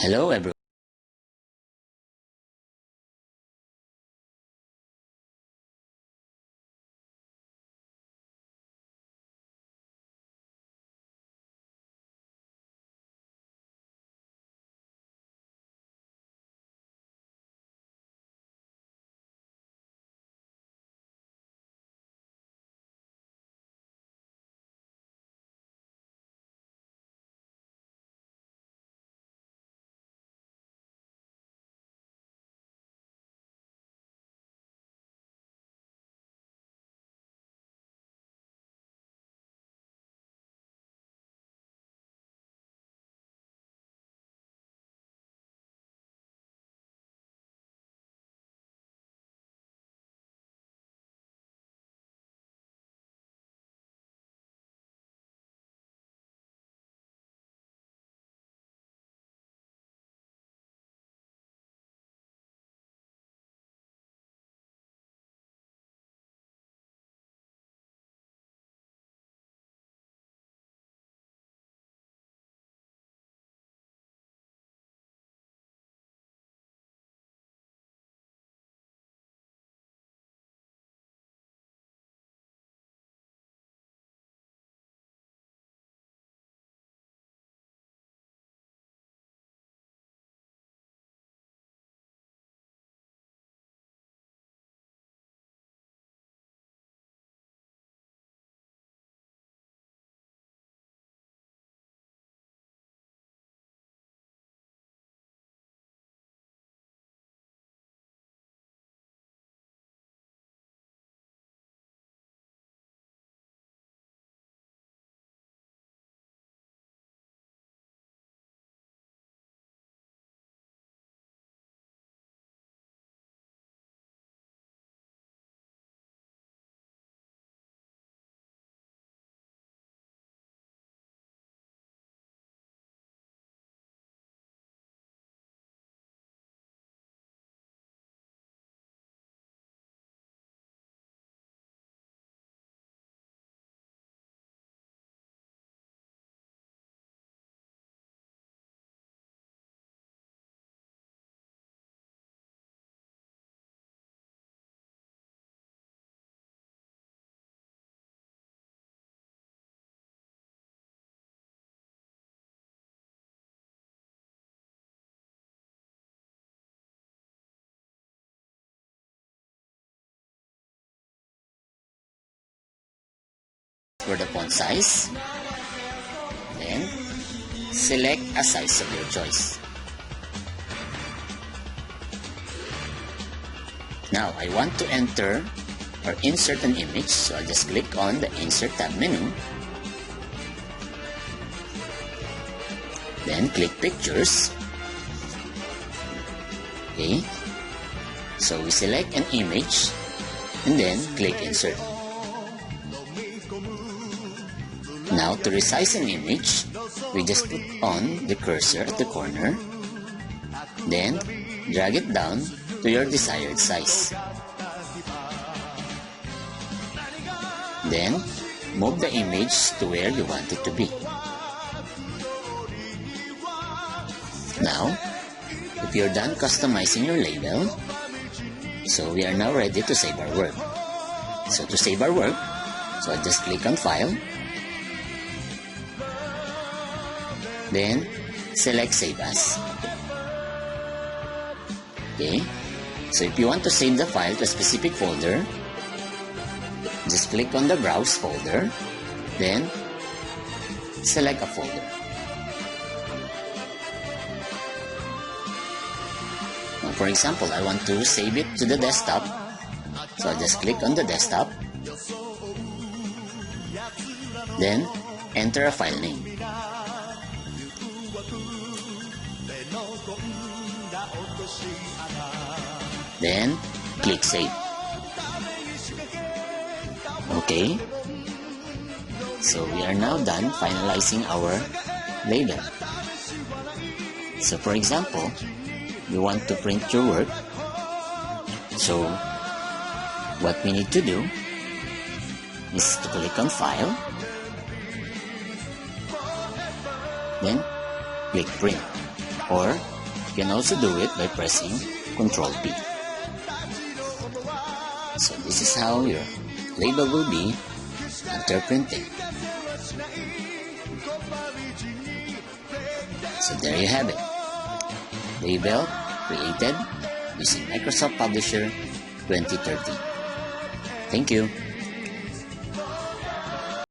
Hello everyone. For the font size, then select a size of your choice. Now I want to enter or insert an image, so I'll just click on the Insert tab menu, then click Pictures. Okay, so we select an image and then click Insert. Now to resize an image, we just put on the cursor at the corner, then drag it down to your desired size. Then move the image to where you want it to be. Now, if you're done customizing your label, so we are now ready to save our work. So to save our work, so I'll just click on File, then select Save As. Okay, so if you want to save the file to a specific folder, just click on the Browse folder, then select a folder. Now, for example, I want to save it to the desktop, so I'll just click on the desktop, then enter a file name. Then click Save. Okay, so we are now done finalizing our label. So for example, you want to print your work, so what we need to do is to click on File, then click Print, or You can also do it by pressing Ctrl P. So this is how your label will be after printing. So there you have it. Label created using Microsoft Publisher 2013. Thank you.